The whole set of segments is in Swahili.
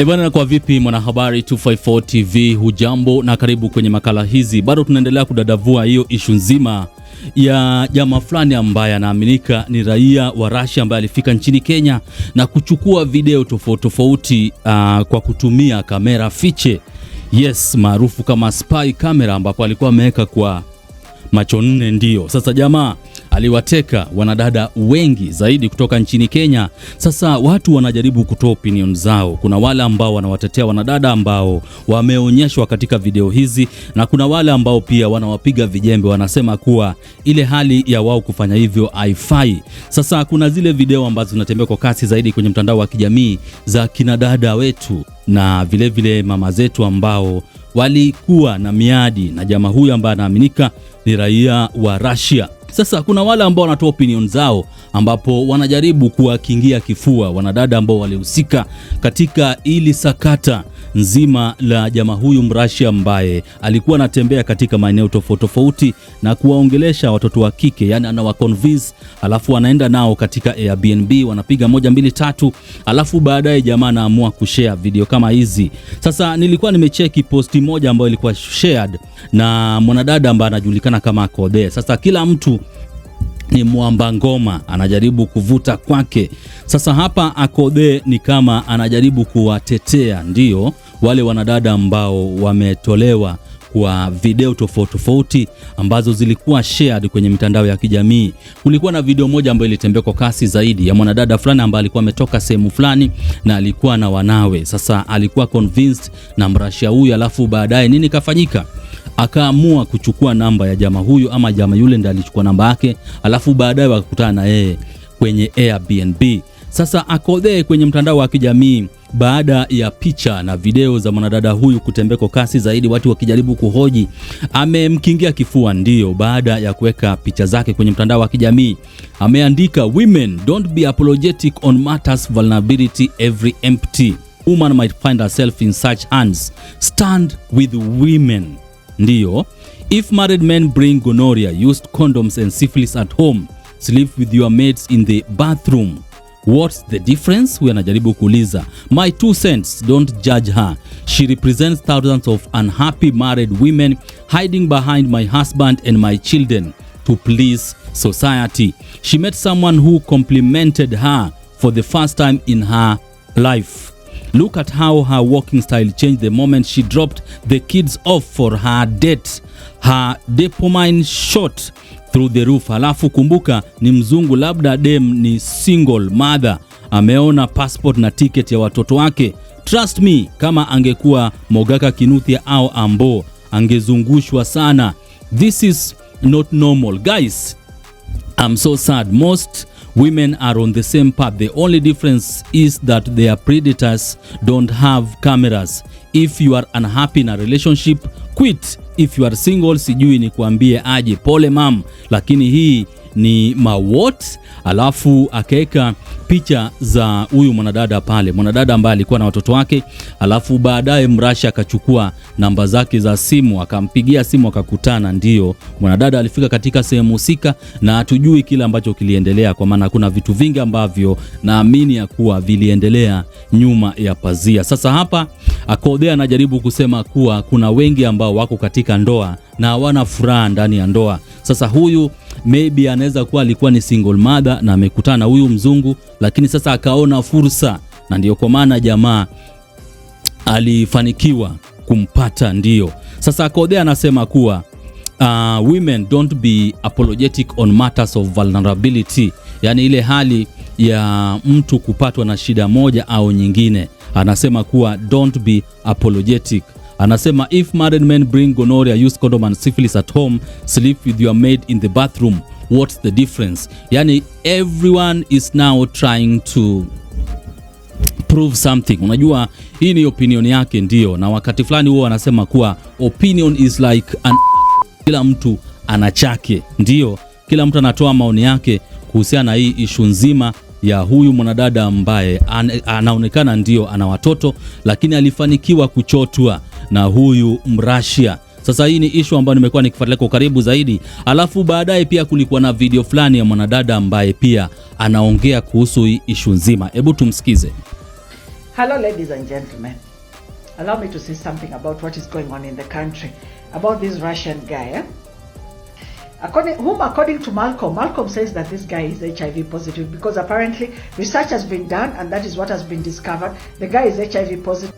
Bwana, kwa vipi mwanahabari 254 TV, hujambo na karibu kwenye makala hizi. Bado tunaendelea kudadavua hiyo ishu nzima ya jamaa fulani ambaye anaaminika ni raia wa Russia ambaye alifika nchini Kenya na kuchukua video tofauti kwa kutumia kamera fiche. Yes, maarufu kama spy camera, ambapo alikuwa ameweka kwa macho nne. Ndio sasa jamaa aliwateka wanadada wengi zaidi kutoka nchini Kenya. Sasa watu wanajaribu kutoa opinion zao. Kuna wale ambao wanawatetea wanadada ambao wameonyeshwa katika video hizi, na kuna wale ambao pia wanawapiga vijembe, wanasema kuwa ile hali ya wao kufanya hivyo haifai. Sasa kuna zile video ambazo zinatembea kwa kasi zaidi kwenye mtandao wa kijamii za kinadada wetu na vile mama zetu ambao walikuwa na miadi na jamaa huyu ambaye anaaminika ni raia wa Russia. Sasa kuna wale ambao wanatoa opinion zao, ambapo wanajaribu kuwakingia kifua wanadada ambao walihusika katika ili sakata nzima la jamaa huyu Mrashi ambaye alikuwa anatembea katika maeneo tofauti na kuwaongelesha watoto wa kike, yani anawaconvince, alafu anaenda nao katika Airbnb, wanapiga 1 2 3, alafu baadaye jamaa anaamua kushare video kama hizi. Sasa nilikuwa nimecheki posti moja ambayo ilikuwa shared na mwanadada ambaye anajulikana kama Akode. Sasa kila mtu ni mwamba ngoma, anajaribu kuvuta kwake. Sasa hapa Akode ni kama anajaribu kuwatetea ndio wale wanadada ambao wametolewa kwa video tofauti ambazo zilikuwa shared kwenye mitandao ya kijamii. Kulikuwa na video moja ambayo ilitembea kwa kasi zaidi ya mwanadada fulani ambaye alikuwa ametoka sehemu fulani na alikuwa na wanawe. Sasa alikuwa convinced na Mrashia huyu, alafu baadaye nini kafanyika? Akaamua kuchukua namba ya jamaa huyu, ama jamaa yule ndiye alichukua namba yake, alafu baadaye wakakutana na yeye kwenye Airbnb. Sasa Akode kwenye mtandao wa kijamii, baada ya picha na video za mwanadada huyu kutembea kwa kasi zaidi, watu wakijaribu kuhoji, amemkingia kifua. Ndio baada ya kuweka picha zake kwenye mtandao wa kijamii ameandika, "Women don't be apologetic on matters vulnerability every empty woman might find herself in such hands. Stand with women." Ndio, "If married men bring gonorrhea, used condoms and syphilis at home, sleep with your mates in the bathroom, what's the difference?" Huyu anajaribu kuuliza. "My 2 cents, don't judge her. She represents thousands of unhappy married women hiding behind my husband and my children to please society. She met someone who complimented her for the first time in her life. Look at how her walking style changed the moment she dropped the kids off for her date. Her dopamine shot through the roof." Alafu kumbuka ni mzungu, labda dem ni single mother, ameona passport na ticket ya watoto wake. "Trust me, kama angekuwa Mogaka Kinuthia au Ambo angezungushwa sana. This is not normal. Guys, I'm so sad. Most women are on the same path. The only difference is that their predators don't have cameras. If you are unhappy in a relationship, quit. If you are single, sijui ni kuambie aje. Pole mam, lakini hii ni mawot." Alafu akaweka picha za huyu mwanadada pale, mwanadada ambaye alikuwa na watoto wake. Alafu baadaye Mrashi akachukua namba zake za simu, akampigia simu, akakutana. Ndio mwanadada alifika katika sehemu husika, na hatujui kile ambacho kiliendelea, kwa maana kuna vitu vingi ambavyo naamini ya kuwa viliendelea nyuma ya pazia. Sasa hapa Akode anajaribu kusema kuwa kuna wengi ambao wako katika ndoa na hawana furaha ndani ya ndoa. Sasa huyu maybe anaweza kuwa alikuwa ni single mother na amekutana na huyu mzungu, lakini sasa akaona fursa, na ndio kwa maana jamaa alifanikiwa kumpata. Ndio sasa Akode anasema kuwa women don't be apologetic on matters of vulnerability, yani ile hali ya mtu kupatwa na shida moja au nyingine. Anasema kuwa don't be apologetic. Anasema, "If married men bring gonorrhea, use condom and syphilis at home, sleep with your maid in the bathroom, what's the difference?" Yani everyone is now trying to prove something. Unajua hii ni opinion yake, ndio, na wakati fulani huo anasema kuwa opinion is like kila mtu ana chake. Ndio, kila mtu anatoa maoni yake kuhusiana na hii issue nzima ya huyu mwanadada ambaye anaonekana ndio ana watoto, lakini alifanikiwa kuchotwa na huyu Mrashia. Sasa hii ni issue ambayo nimekuwa nikifuatilia kwa karibu zaidi. Alafu baadaye pia kulikuwa na video fulani ya mwanadada ambaye pia anaongea kuhusu hii issue nzima. Hebu tumsikize. Hello, ladies and gentlemen. Allow me to say something about what is going on in the country, about this Russian guy. According to Malcolm says that this guy is HIV positive because apparently research has been done and that is what has been discovered. The guy is HIV positive.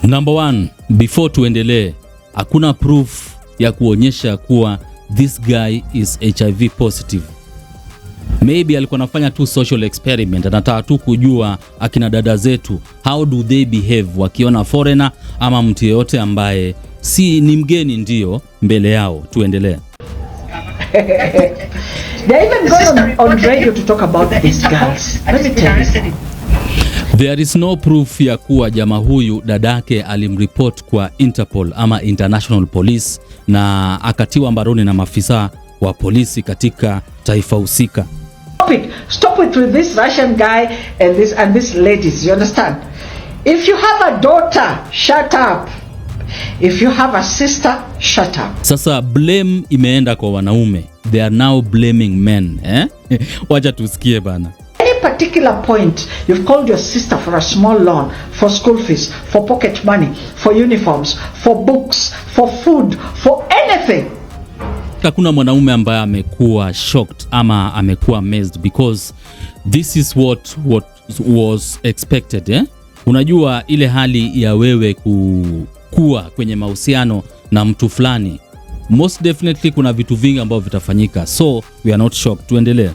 Number one, before tuendelee, hakuna proof ya kuonyesha kuwa this guy is HIV positive. Maybe alikuwa anafanya tu social experiment, anataka tu kujua akina dada zetu how do they behave wakiona foreigner ama mtu yeyote ambaye si ni mgeni ndio mbele yao. Tuendelee. They even gone on radio to talk about these girls. Let me tell you. There is no proof ya kuwa jamaa huyu dadake alimreport kwa Interpol ama International Police na akatiwa mbaroni na maafisa wa polisi katika taifa husika. Stop it with this Russian guy and this ladies, you understand? If you have a daughter, shut up. If you have a sister, shut up. Sasa blame imeenda kwa wanaume. They are now blaming men, Wacha tusikie bana. Any particular point you've called your sister for a small loan, for school fees, for pocket money, for uniforms, for books, for food, for anything. Hakuna mwanaume ambaye amekuwa shocked ama amekuwa amazed because this is what was expected, Unajua ile hali ya wewe kuwa kwenye mahusiano na mtu fulani, most definitely kuna vitu vingi ambavyo vitafanyika, so we are not shocked. Tuendelee.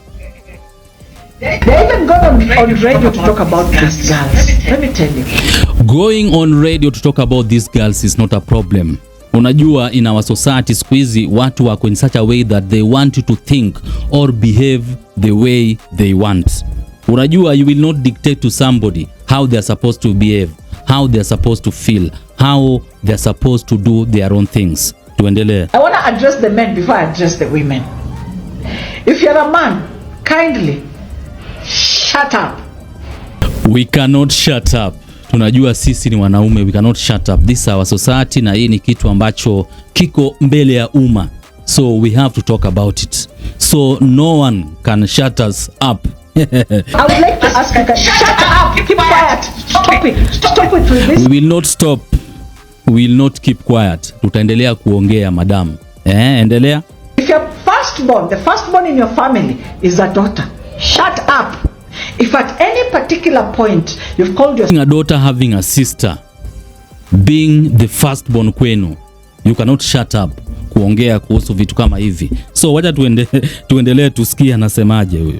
They even go on radio to talk about these girls. Let me tell you. Going on radio to talk about these girls is not a problem. Unajua in our society siku hizi watu wako in such a way that they want you to think or behave the way they want. Unajua you will not dictate to somebody how they are supposed to behave, how they are supposed to feel, how they are supposed to do their own things. Tuendelee. I want to address the men before I address the women. If you're a man, kindly shut up. We cannot shut up. Tunajua sisi ni wanaume, we cannot shut up. This is our society na hii ni kitu ambacho kiko mbele ya umma. So we have to talk about it. So no one can shut us up. I would like to ask you guys, shut up, keep quiet, stop it with this. We will not stop. We will not keep quiet. Tutaendelea kuongea madam. Endelea. If your firstborn, the firstborn in your family is a daughter, shut up. If at any particular point you've called your a daughter having a sister, being the firstborn kwenu, you cannot shut up kuongea kuhusu vitu kama hivi. So wacha tuendelee tusikie anasemaje huyo.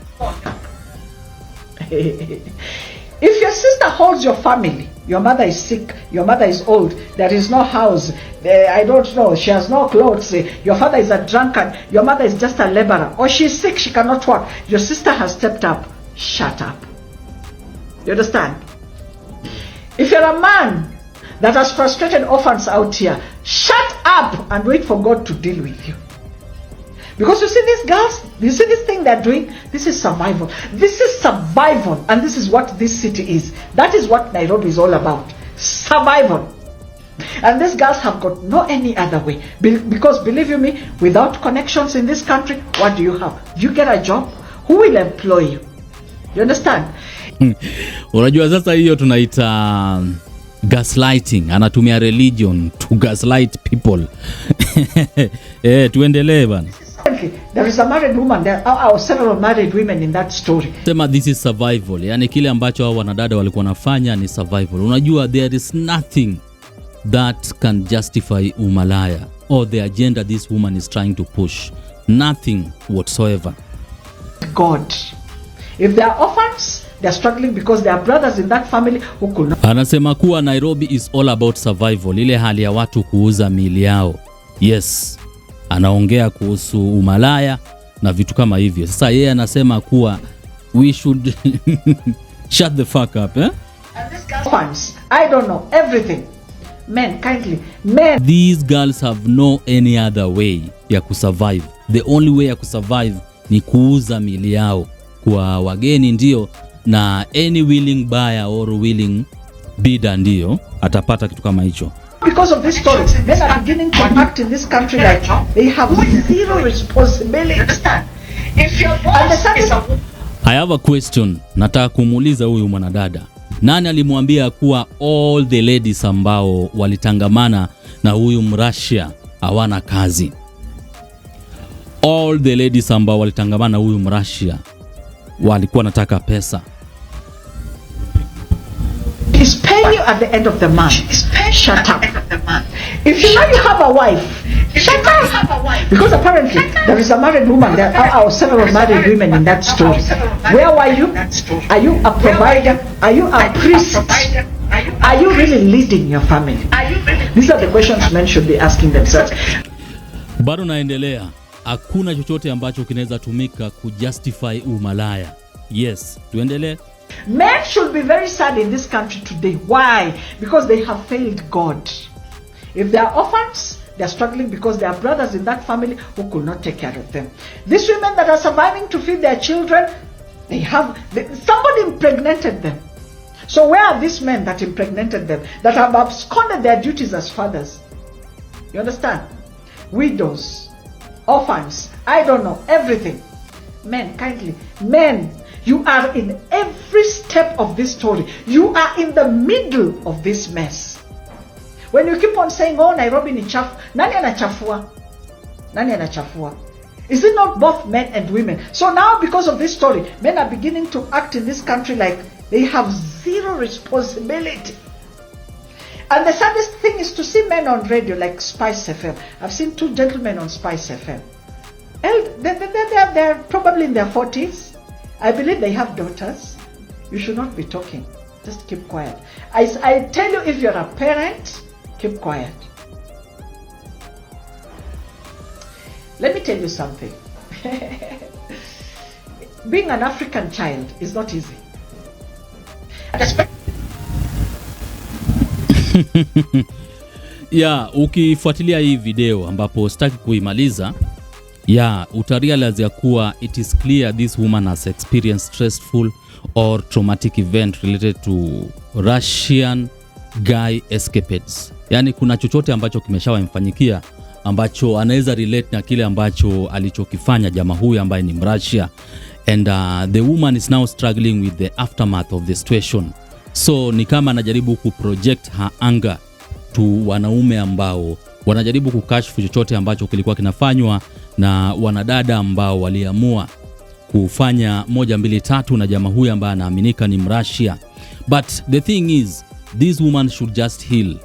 If your sister holds your family, your mother is sick, your mother is old, there is no house, I don't know, she has no clothes, your father is a drunkard, your mother is just a laborer, or she's sick, she cannot work, your sister has stepped up, shut up. You understand? If you're a man that has frustrated orphans out here, shut up and wait for God to deal with you. Because you see these girls, you see this thing they're doing, this is survival. This is survival, and this is what this city is. That is what Nairobi is all about. Survival. And these girls have got no any other way. Because believe you me, without connections in this country, what do you have? You get a job, who will employ you? You understand? Unajua sasa hiyo tunaita gaslighting. Anatumia religion to gaslight people. Tuendelee bana. There is a married woman, there are several married women in that story. Sema this is survival. Yani kile ambacho hao wanadada walikuwa wanafanya ni survival. Unajua there is nothing that can justify umalaya or the agenda this woman is trying to push. Nothing whatsoever. God. If they are orphans, they are struggling because there are brothers in that family who could not. Anasema kuwa Nairobi is all about survival. Ile hali ya watu kuuza miili yao. Yes. Anaongea kuhusu umalaya na vitu kama hivyo. Sasa yeye anasema kuwa we should shut the fuck up, And these girls, I don't know everything. Men, kindly, men. These girls have no any other way ya kusurvive. The only way ya kusurvive ni kuuza miili yao kwa wageni ndio, na any willing buyer or willing bidder ndio atapata kitu kama hicho. Because of this story, men are beginning to act in this country like they have zero responsibility. If your boss is a... I have a question. Nataka kumuuliza huyu mwanadada. Nani alimwambia kuwa all the ladies ambao walitangamana na huyu Mrussia hawana kazi? All the ladies ambao walitangamana na huyu Mrussia walikuwa nataka pesa. He's paying you at the end of the month. Shut up. If you know you have a wife, shut up. Because apparently there is a married woman. There are several married women in that story. Where were you? Are you a provider? Are you a priest? Are you really leading your family? These are the questions men should be asking themselves. Bado naendelea. Hakuna chochote ambacho kinaweza tumika kujustify umalaya. Yes, tuendelee. Men should be very sad in this country today. Why? Because they have failed God. If they are orphans, they are struggling because there are brothers in that family who could not take care of them. These women that are surviving to feed their children, somebody impregnated them. So where are these men that impregnated them, that have absconded their duties as fathers? You understand? Widows, orphans, I don't know, everything. Men, kindly, men, you are in every step of this story. You are in the middle of this mess. When you keep on saying, oh, Nairobi ni chafu, nani anachafua? Nani anachafua? Is it not both men and women? So now because of this story, men are beginning to act in this country like they have zero responsibility. And the saddest thing is to see men on radio like Spice FM. I've seen 2 gentlemen on Spice FM. They're probably in their 40s. I believe they have daughters. You should not be talking. Just keep quiet. I tell you, if you're a parent, keep quiet. Let me tell you something. Being an African child is not easy. Ya, ukifuatilia hii video ambapo sitaki kuimaliza, utarealize ya kuwa it is clear this woman has experienced stressful or traumatic event related to Russian guy escapades. Yani kuna chochote ambacho kimeshawamfanyikia ambacho anaweza relate na kile ambacho alichokifanya jamaa huyu ambaye ni Mrussia, and the woman is now struggling with the aftermath of the situation. So ni kama anajaribu kuproject her anger to wanaume ambao wanajaribu kukashifu chochote ambacho kilikuwa kinafanywa na wanadada ambao waliamua kufanya 1, 2, 3 na jamaa huyu ambaye anaaminika ni Mrussia. But the thing is, this woman should just heal.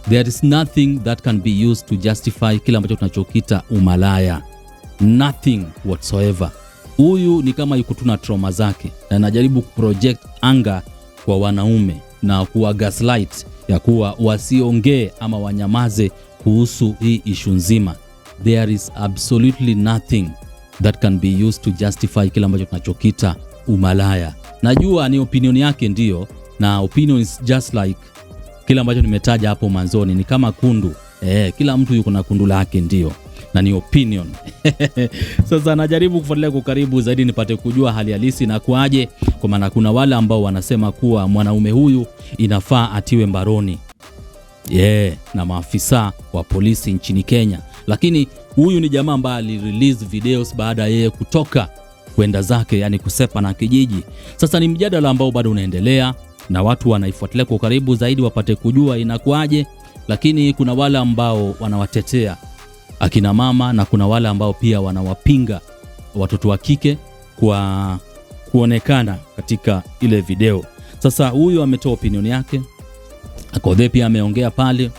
There is nothing that can be used to justify kile ambacho tunachokita umalaya. Nothing whatsoever. Huyu ni kama yuko tuna trauma zake na anajaribu kuproject anger kwa wanaume na kuwa gaslight ya kuwa wasiongee ama wanyamaze kuhusu hii issue nzima. There is absolutely nothing that can be used to justify kile ambacho tunachokita umalaya. Najua ni opinion yake ndio, na opinion is just like kile ambacho nimetaja hapo mwanzoni, ni kama kundu. Kila mtu yuko na kundu lake ndio, na ni opinion. Sasa najaribu kufuatilia kwa karibu zaidi nipate kujua hali halisi na kuaje, kwa maana kuna wale ambao wanasema kuwa mwanaume huyu inafaa atiwe mbaroni na maafisa wa polisi nchini Kenya. Lakini huyu ni jamaa ambaye alirelease videos baada ya yeye kutoka kwenda zake, yani kusepa na kijiji. Sasa ni mjadala ambao bado unaendelea na watu wanaifuatilia kwa karibu zaidi wapate kujua inakuaje. Lakini kuna wale ambao wanawatetea akina mama na kuna wale ambao pia wanawapinga watoto wa kike kwa kuonekana katika ile video. Sasa huyu ametoa opinion yake, Akodhe pia ameongea pale.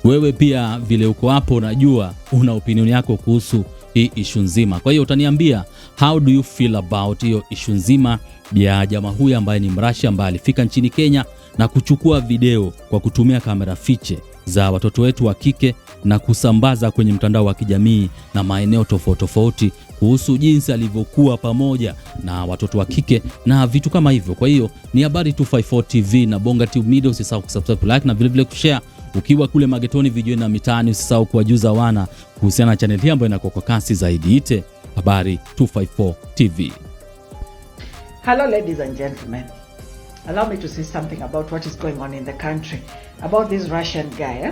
Wewe pia vile uko hapo unajua una opinion yako kuhusu hii issue nzima. Kwa hiyo utaniambia how do you feel about hiyo issue nzima ya jamaa huyu ambaye ni Mrussia ambaye alifika nchini Kenya na kuchukua video kwa kutumia kamera fiche za watoto wetu wa kike na kusambaza kwenye mtandao wa kijamii na maeneo tofauti tofauti kuhusu jinsi alivyokuwa pamoja na watoto wa kike na vitu kama hivyo. Kwa hiyo ni Habari 254 TV na Bonga Tube Media. Usisahau kusubscribe, like na vile vile kushare. Ukiwa kule magetoni video na mitaani usisahau kuwajuza wana kuhusiana na channel hii ambayo inakuwa kwa kasi zaidi. Ite Habari 254 TV. Hello ladies and gentlemen. Allow me to say something about what is going on in the country, about this Russian guy.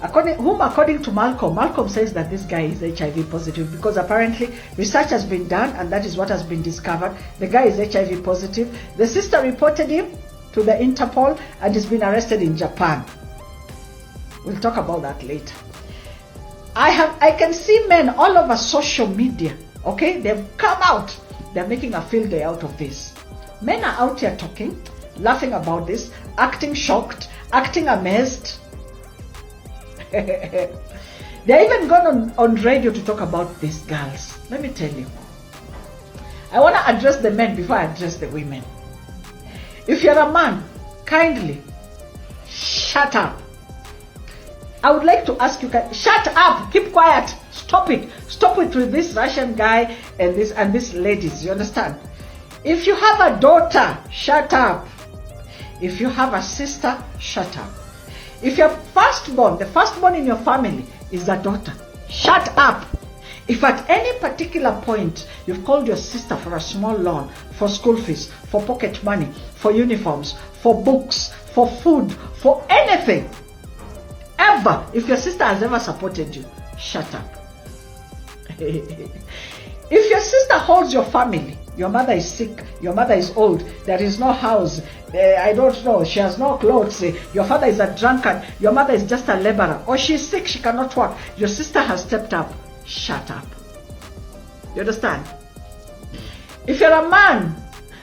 according to Malcolm says that this guy is HIV positive because apparently research has been done and that is what has been discovered. The guy is HIV positive. The sister reported him to the Interpol and he's been arrested in Japan. We'll talk about that later. I can see men all over social media, okay? They've come out. They're making a field day out of this. Men are out here talking, laughing about this, acting shocked, acting amazed. They're even gone on radio to talk about these girls. Let me tell you. I want to address the men before I address the women. If you're a man, kindly shut up. I would like to ask you, shut up, keep quiet, stop it with this Russian guy and these ladies, you understand? If you have a daughter, shut up. If you have a sister, shut up. If your firstborn, the firstborn in your family is a daughter, shut up. If at any particular point you've called your sister for a small loan, for school fees, for pocket money, for uniforms, for books, for food, for anything, ever, if your sister has ever supported you, shut up. If your sister holds your family, your mother is sick, your mother is old, there is no house, I don't know, she has no clothes, your father is a drunkard, your mother is just a laborer, or she's sick, she cannot work, your sister has stepped up, shut up. You understand? If you're a man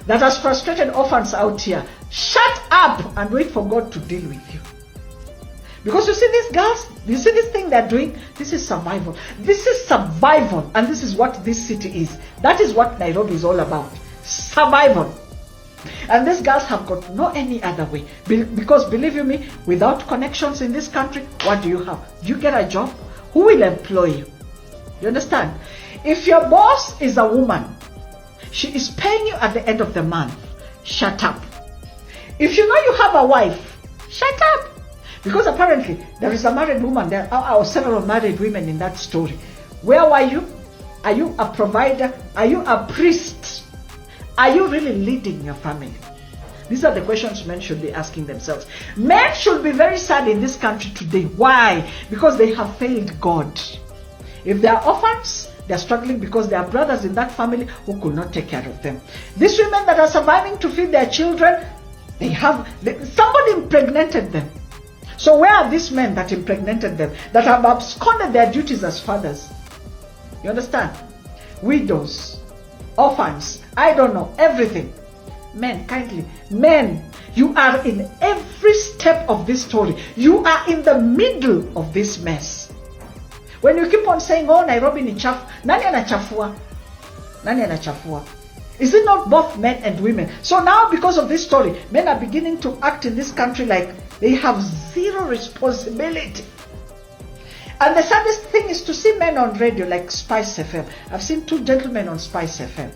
that has frustrated orphans out here, shut up and wait for God to deal with you. Because you see these girls, you see this thing they're doing, this is survival. This is survival, and this is what this city is. That is what Nairobi is all about. Survival. And these girls have got no any other way. Because believe you me, without connections in this country, what do you have? You get a job, who will employ you? You understand? If your boss is a woman, she is paying you at the end of the month, shut up. If you know you have a wife, shut up. Because apparently there is a married woman, there are several married women in that story. Where were you? Are you a provider? Are you a priest? Are you really leading your family? These are the questions men should be asking themselves. Men should be very sad in this country today. Why? Because they have failed God. If they are orphans, they are struggling because there are brothers in that family who could not take care of them. These women that are surviving to feed their children, somebody impregnated them. So where are these men that impregnated them, that have absconded their duties as fathers? You understand? Widows, orphans, I don't know, everything. Men, kindly, men, you are in every step of this story. You are in the middle of this mess. When you keep on saying, oh, Nairobi ni chafu, nani anachafua? Nani anachafua? Is it not both men and women? So now because of this story, men are beginning to act in this country like they have zero responsibility. And the saddest thing is to see men on radio like Spice FM. I've seen two gentlemen on Spice FM.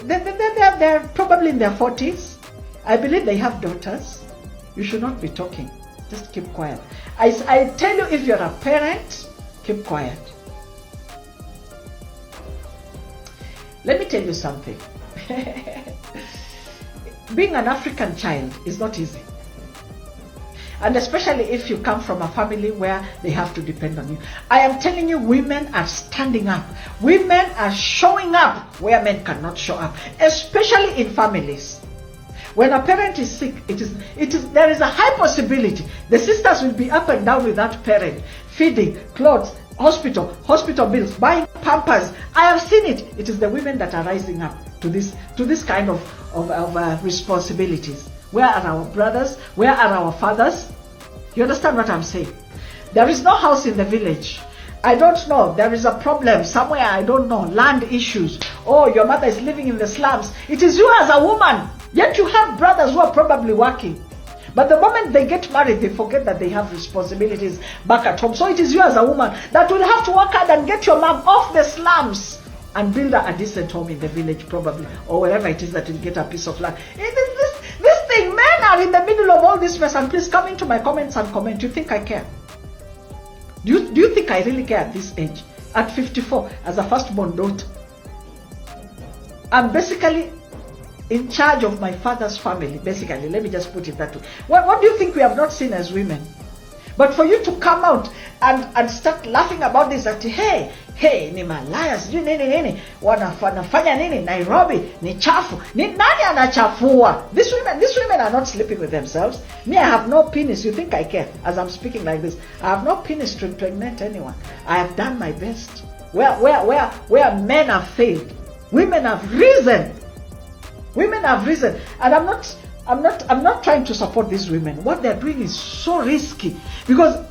They're probably in their 40s. I believe they have daughters. You should not be talking. Just keep quiet. I tell you, if you're a parent, keep quiet. Let me tell you something. Being an African child is not easy. And especially if you come from a family where they have to depend on you. I am telling you, women are standing up. Women are showing up where men cannot show up, especially in families. When a parent is sick, there is a high possibility the sisters will be up and down with that parent, feeding, clothes, hospital bills, buying pampers. I have seen it. It is the women that are rising up to this kind of responsibilities. Where are our brothers? Where are our fathers? You understand what I'm saying? There is no house in the village. I don't know. There is a problem somewhere. I don't know. Land issues. Oh, your mother is living in the slums. It is you as a woman. Yet you have brothers who are probably working. But the moment they get married, they forget that they have responsibilities back at home. So it is you as a woman that will have to work hard and get your mom off the slums and build a decent home in the village probably, or wherever it is that you'll get a piece of land. This thing, men are in the middle of all this mess. And please come into my comments and comment. Do you think I care? Do you think I really care at this age? At 54, as a firstborn daughter, I'm basically in charge of my father's family, basically. Let me just put it that way. What do you think we have not seen as women? But for you to come out and start laughing about this, that hey, ni malaya sijui nini wanafanya nini Nairobi ni chafu, ni nani anachafua? These women are not sleeping with themselves. Me, I have no penis. You think I care? As I'm speaking like this, I have no penis to impregnate anyone. I have done my best. Where men have failed, women have risen. Women have risen, and I'm not trying to support these women. What they're doing is so risky, because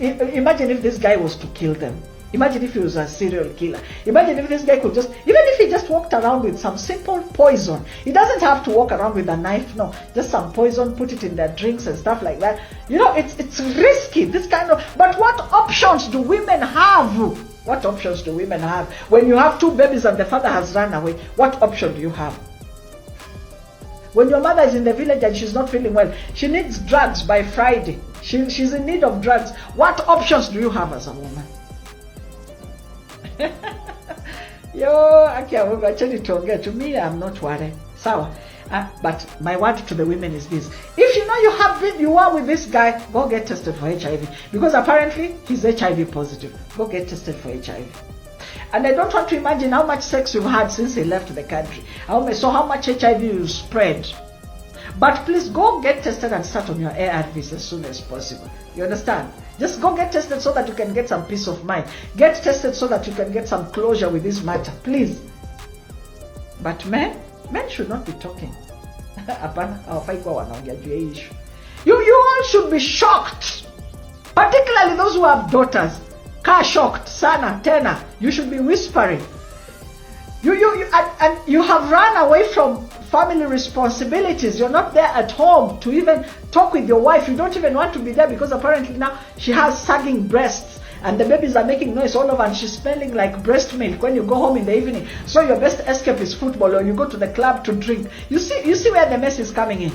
imagine if this guy was to kill them. Imagine if he was a serial killer. Imagine if this guy could even if he just walked around with some simple poison. He doesn't have to walk around with a knife, no. Just some poison, put it in their drinks and stuff like that. It's risky, this kind of, but what options do women have? What options do women have? When you have 2 babies and the father has run away, what option do you have? When your mother is in the village and she's not feeling well, she needs drugs by Friday. She's in need of drugs. What options do you have as a woman? Actually, to me, I'm not worried. But my word to the women is this: if you are with this guy, go get tested for HIV, because apparently he's HIV positive. Go get tested for HIV. And I don't want to imagine how much sex you've had since he left the country. How much HIV you spread. But please go get tested and start on your ARVs as soon as possible. You understand? Just go get tested so that you can get some peace of mind. Get tested so that you can get some closure with this matter, please. But men should not be talking. You all should be shocked, particularly those who have daughters. Shocked, sana tena. You should be whispering. And you have run away from family responsibilities. You're not there at home to even talk with your wife. You don't even want to be there because apparently now she has sagging breasts and the babies are making noise all over and she's smelling like breast milk when you go home in the evening. So your best escape is football, or you go to the club to drink. You see where the mess is coming in.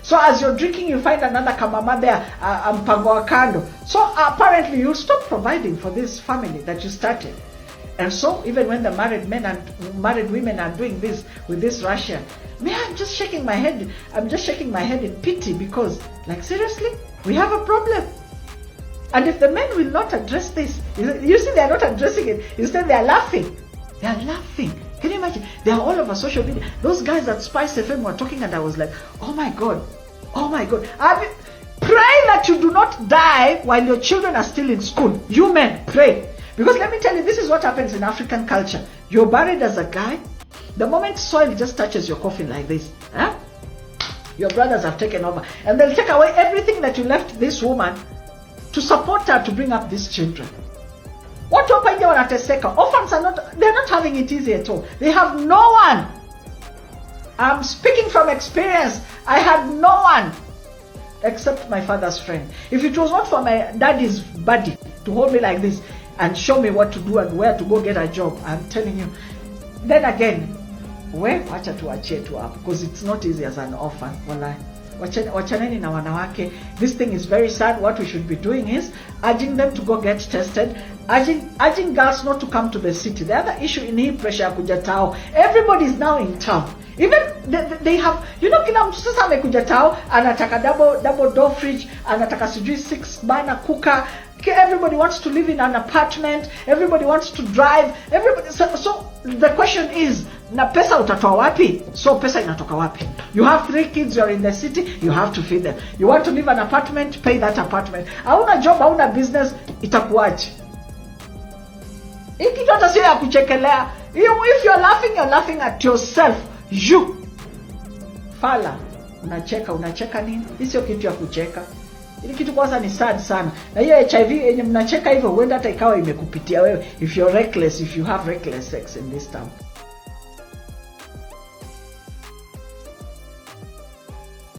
So as you're drinking, you find another kamama there, mpango wa kando. So apparently you'll stop providing for this family that you started. And so even when the married men and married women are doing this with this Russian, I'm just shaking my head. I'm just shaking my head in pity, because, like, seriously, we have a problem. And if the men will not address this, you see, they're not addressing it. Instead, they're laughing. They're laughing. Can you imagine? They're all over social media. Those guys at Spice FM were talking, and I was like, oh my God. Pray that you do not die while your children are still in school. You men, pray. Because let me tell you, this is what happens in African culture. You're buried as a guy. The moment soil just touches your coffin like this, your brothers have taken over. And they'll take away everything that you left this woman to support her to bring up these children. What orphans they're not having it easy at all. They have no one. I'm speaking from experience. I had no one except my father's friend. If it was not for my daddy's buddy to hold me like this and show me what to do and where to go get a job, I'm telling you, then again, wacha tuachie tu hapo, because it's not easy as an orphan. Wachaneni na wanawake. This thing is very sad. What we should be doing is urging them to go get tested, urging girls not to come to the city. The other issue in hii pressure ya kuja tao, everybody is now in town. Even they have, kila mtu sasa amekuja tao, anataka double door fridge, anataka sijui 6 burner cooker. Everybody wants to live in an apartment. Everybody wants to drive. So the question is, na pesa utatoa wapi? So pesa inatoka wapi? You have 3 kids, you're in the city, you have to feed them. You want to live an apartment, pay that apartment. Hauna job, hauna business, itakuaje? Hiki hata sio ya kuchekelea. If you're laughing at yourself. You fala, unacheka nini? Hii sio kitu ya kucheka. Hili kitu kwanza ni sad sana. Na hiyo HIV yenye mnacheka hivyo, huenda hata ikawa imekupitia wewe, if you're reckless, if you have reckless sex in this town.